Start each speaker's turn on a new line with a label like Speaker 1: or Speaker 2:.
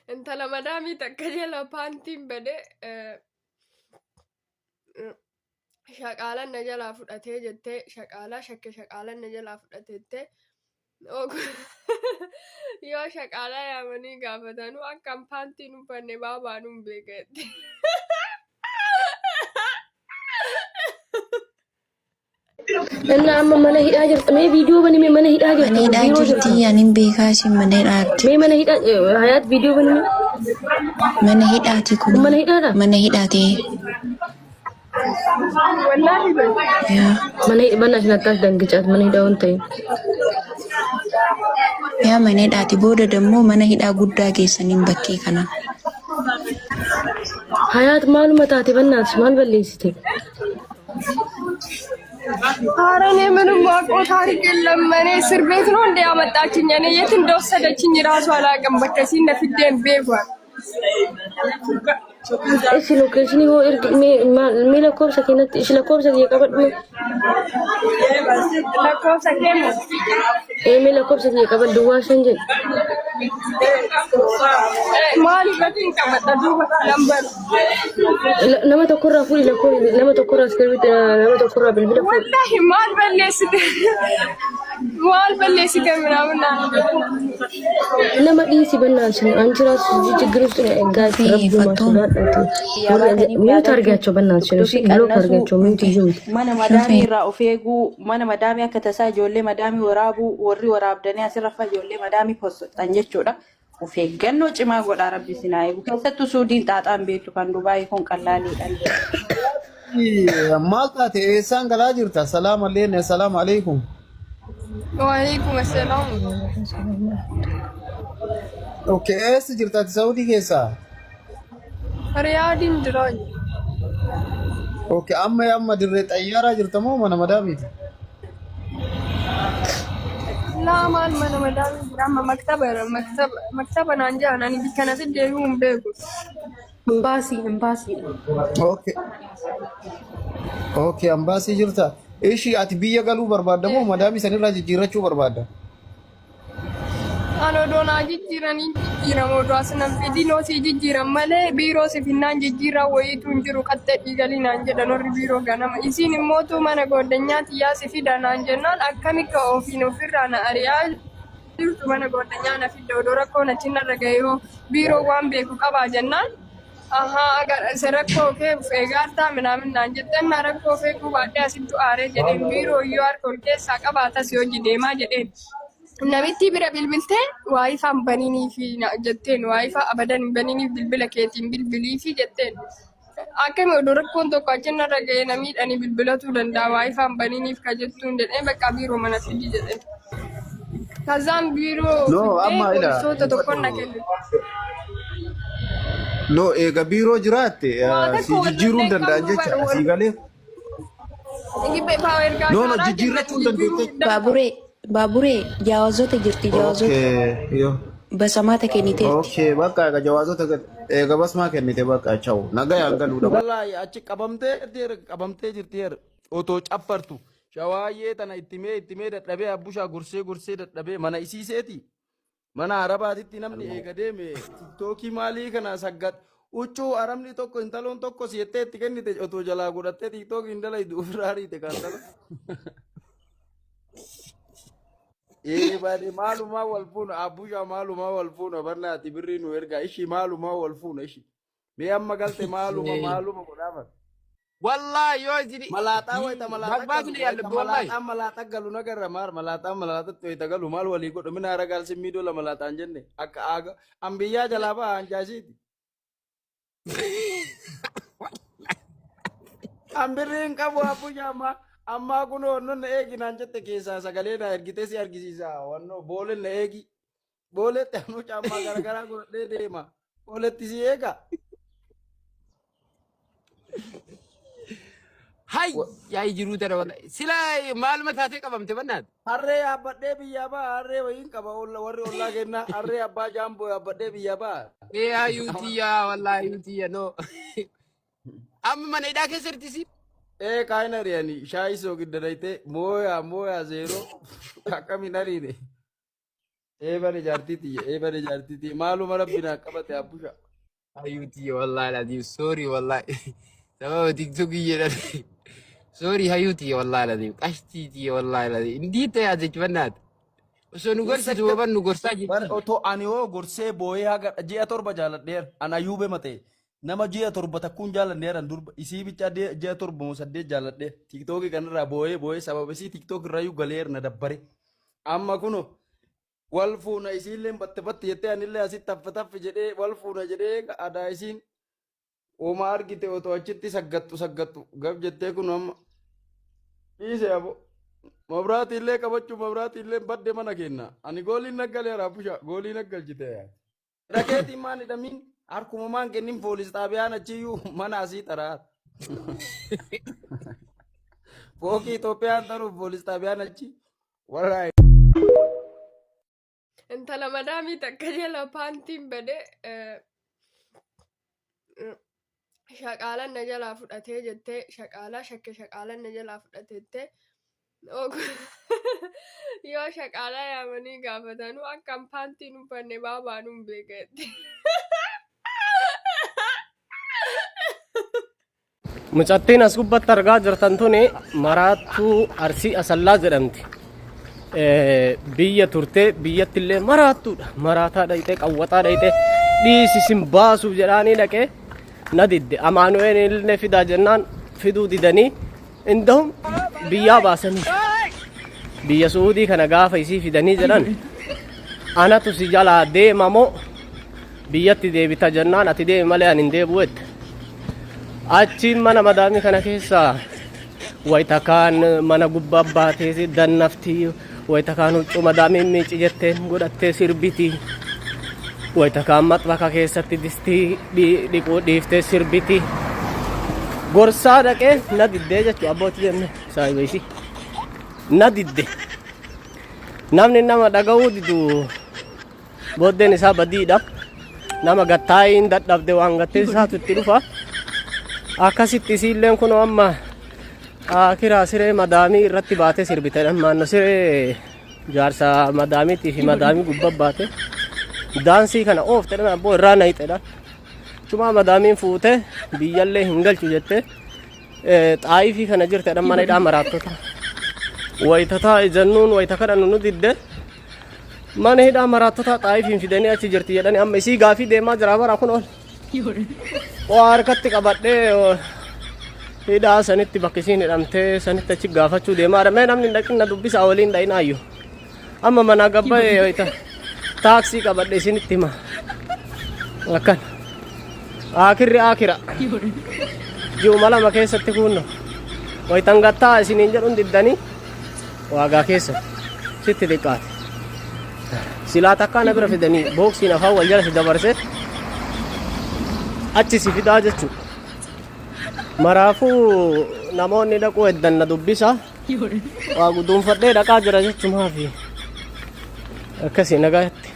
Speaker 1: انت لما دامي تكجل بانتين بده شقالة نجلا فدته جته شقالة شقالة نجلا فدته yoo shaqaalaa yaamanii gaafatanuu akkam paantiin uffanne baabaanuun beekatti.
Speaker 2: Inna amma mana hidhaa jirti. Mee viidiyoo banime mana hidhaa jirti.
Speaker 3: Mana hidhaa jirti anin beekaa isin mana hidhaatti.
Speaker 2: Mee mana hidhaa hayaat viidiyoo banime.
Speaker 3: Mana hidhaati kun.
Speaker 2: Mana hidhaadha.
Speaker 3: Mana hidhaati.
Speaker 1: Wallaahi
Speaker 3: Yaa.
Speaker 2: Mana hidhaa banaa isin akkas dangicaat mana hidhaa waan ta'eef.
Speaker 3: Yaa mana hidhaati booda dammoo mana hidhaa guddaa geessaniin bakkee kana.
Speaker 2: Hayaat maaluma taate bannaati maal balleessite?
Speaker 1: ሀረኔ ምንም ማውቀው ታሪክ የለም። እኔ እስር ቤት ነው እንደ ያመጣችኝ። እኔ የት እንደወሰደችኝ ራሱ አላውቅም። በቃ ሲነፍደን ቤቷል።
Speaker 2: እሺ ሎኬሽን ይሆ እርግ ሜ ለኮብሰ ከነት እሺ ለኮብሰ የቀበድ
Speaker 1: ለኮብሰ ከነ
Speaker 2: ሜ ለኮብሰ የቀበድ ድዋሸንጀ
Speaker 1: ማሊ በቲን ቀመጠ ዱባ ነምበር
Speaker 2: nama tokkorraa fuudhi lakkoo nama tokkorraa askarbitti nama tokkorraa bilbila fuudhi.
Speaker 1: ወላሂ ማል በሌስተ ምናምን
Speaker 2: nama dhiisi bannaan sun anjiraas ችግር ውስጥ ነው ጋር ሚዩት አድርጋቸው በእናትሽ ነው ብሎክ አድርጋቸው ሚዩት ይዙ
Speaker 4: mana madami irraa of eeguu mana madami akka tasaa ijoollee madami waraabuu warri waraabdanii asirra ijoollee madami postan jechuudha. Of eeggannoo cimaa godhaa rabbi sinaa eegu keessattuu suudiin xaaxaan beektu kan Dubaayii kun qallaaliidhaan.
Speaker 5: maal taate eessaan galaa jirta? Salaam alleen assalaamu alaykum.
Speaker 1: ወአለይኩም ሰላም
Speaker 5: Okay, eessa jirtaati Saawudii keessaa?
Speaker 1: ሪያዲን ድሮኝ
Speaker 5: Okay, amma dirree xayyaaraa jirta moo mana madaamiiti?
Speaker 1: ላማል መነ መዳሚ ብራማ መክተበ ናንጃ ናኒ ቢከነስ ደዩም ቤጉ
Speaker 4: Embaasii.
Speaker 5: Okay, ambaasii jirta. Ishii ati biyya galuu barbaadda moo madaamii sanirraa jijjiirrachuu barbaadda?
Speaker 1: Ano doona jijjiiramo doasnan fidino si jijjiiram malee biiroo sifinnaan jijjiirraa wayiitu hin jiru qaxxee dhiigalinaan jedhan warri biiroo ganama isiin immootu mana goddanyaati yaa si fida naan jennaan akkamikka ofiin ofirraa na ari'aa jirtu mana goddanyaa na fidda odoo rakkoon achinarra ga'ee biiroo waan beeku qabaa jennaan agar rakkoo kee eegaartaa minaamin naan jettan na rakkoo fee gubaadhee asittu aaree jedheen biiroo iyyuu harka ol keessaa qabaatas yoo jideemaa jedheen. Namitti bira bilbiltee waayifaan baniinii fi jetteen waayifaa abadan baniiniif bilbila keetiin bilbilii fi jetteen akkami oduu rakkoon tokko achinarra ga'ee namiidhanii bilbilatuu danda'a waayifaan baniiniif ka jettuun jedhee bakka biiroo mana fidii jedheen. Kazaan biiroo gosoota tokkoon na kennu.
Speaker 5: No, eega biiroo jiraatte si jijjiiruu hin danda'an jecha asii galee. No, jijjiirrachuu dandeette.
Speaker 3: Baaburee jawaazota jirti jawaazota. Basamaata kenniteetti.
Speaker 5: Okay, bakka eega jawaazota eega basmaa kennite bakka chawu nagayaan galuudha.
Speaker 6: Wallahi achi qabamtee jirti yer otoo caffartu shawaayyee tana ittimee dadhabee abbushaa gursee dadhabee mana isiiseeti. Mana arabaatitti namni eega deeme tiktookii maalii kana saggat huccuu arabni tokko intaloon tokko siyettee itti kennite otoo jalaa godhattee tiktookii hin dalaydu ofirraa riite kan tala. Baade maalumaa wal fuuna abbushaa maalumaa wal fuuna barnaati birrii nu ergaa ishii maalumaa wal fuuna ishii mee amma galte maaluma godhaafat.
Speaker 7: Wallahi yoo jiri
Speaker 6: Malaaxaa wayita malaaxaa galu nagarra maar malaaxaatti wayita galu maal walii godhu mina aragal simmii dola malaaxaan jenne akka aaga ambiyyaa jalaa ba'a hanjaasiiti. Ambirriin qabu abbushaa ammaa kun wannoon na eegi naan jette keessaa sagalee na ergitee si argisiisa wannoo booleen na eegi booletti anuu caammaa garagaraa godhadhee deema booletti si eega.
Speaker 7: hay yaa jiru dara wallahi sila maaluma taatee qabamte bannaat
Speaker 6: Harree yaabbadhee biyyaa ba'a harree wayiin qaba warri ollaa kennaa harree abbaa jaamboo yaabbadhee biyyaa ba'a.
Speaker 7: yuutiya wallahi yuutiya no amma mana hidhaa keessatti si
Speaker 6: Kaina riani shayi so giddaraite moya zero akami narine Eebare jaartiti eebare jaartiti maaluma rabbina qabate abbusha.
Speaker 7: Hayuti wallahi lazim. Sorry wallahi. Sababa TikTok jedhan. Sorry hayuti wallahi lazim. Qashtiiti wallahi lazim. Indiita yaa jechifannat. Osoo nu gorsitu waban nu gorsaa
Speaker 6: Bar
Speaker 7: jechuudha.
Speaker 6: otoo ani hoo gorsee boo'ee haga ji'a torba jaaladheera. Ana yuube matee. Nama ji'a torba takkuun jaaladheeran durba. Isii bicha ji'a torba moo 8 jaaladheera. Tiktokii kanarraa boo'ee sababa isii tiktok irraa galeera na dabbare. Amma kuno wal fuuna isiillee batte jettee anillee asitti taffe jedhee wal fuuna jedhee aadaa isiin homaa argite otoo achitti saggattu gab jettee kun amma dhiise abo. Mabraati illee qabachuu mabraati illee badde mana kenna. Ani gooliin naggalee raafusha gooliin naggalchite. Rakeetiin maan hidhamiin harkuma maan kennin poolis xaabiyaan achiyyuu mana asii xaraa. Fookii Itoophiyaan taruuf poolis xaabiyaan achi. Warraa.
Speaker 1: Intala madaamii takka jala paantiin bade shaqaalan na jalaa fudhatee jettee shaqaalaa shakke shaqaalan na jalaa fudhatettee yoo shaqaalaa yaamanii gaafatanuu akkam paantiin uffanne baabaanuun beekatti.
Speaker 8: Mucattiin as gubbatti argaa jirtan tuni Maraattuu Arsii Asallaa jedhamti. Biyya turtee biyyattillee maraattuudha. Maraataa dhayitee qawwataa dhayitee dhiisisin baasuuf jedhaanii dhaqee na didde. Amaanu'een illee fidaa jennaan fiduu didanii indahum biyyaa baasanii. Biyya Suudii kana gaafa isii fidanii jedhan anatu si jalaa deema moo biyyatti deebita jennaan ati deemi malee ani hin deebi'u jette. Achiin mana madaamii kana keessaa wayita kaan mana gubbaa baatee dannaftii wayita kaan huccuu madaamiin miici jetteen godhattee sirbiti. Wayita kaan maxbaka keessatti distii dhiquu dhiiftee sirbiti. Gorsaa dhaqee na diddee jechuu abbootii jenne saahiba isii. Na didde. Namni nama dhaga'uu didu booddeen isaa badiidha. Nama gattaayiin dadhabde waan gattee isaatu itti dhufa. Akkasitti isiilleen kun amma kiraa siree madaamii irratti baatee sirbite. Maanno siree jaarsa madaamiitii fi madaamii gubbaa baate daansii kana oofte abboo irraa nayixedha. Cuma madaamiin fuute biyyallee hin galchu jette xaayifii kana jirtedha mana hidhaa maraattota. Wayitataa ijannuun wayita kadhannu nu didde mana hidhaa maraattota xaayifiin fidanii achi jirti jedhanii amma isii gaafii deemaa jira bara kun ol. Waa harkatti qabadhee hidhaa sanitti bakki isiin hidhamtee sanitti achi gaafachuu deemaa dha. Mee namni hin dhaqin na dubbisaa waliin dha'inaayyuu. Amma manaa gabba'ee wayita taaksii qabadhe isinitti hima. Akkan. Akirri akira. Ji'uma lama keessatti kunno. Wayitan gattaa isiniin jedhuun diddanii waagaa keessa sitti xiqqaate. Silaa takkaa na bira fidanii booksiin afaan wal jala si dabarse achi si fidaa jechuudha. Maraafuu namoonni dhaquu heddan na dubbisa. Waa guduunfadhee dhaqaa jira jechumaafi akkasii nagaatti.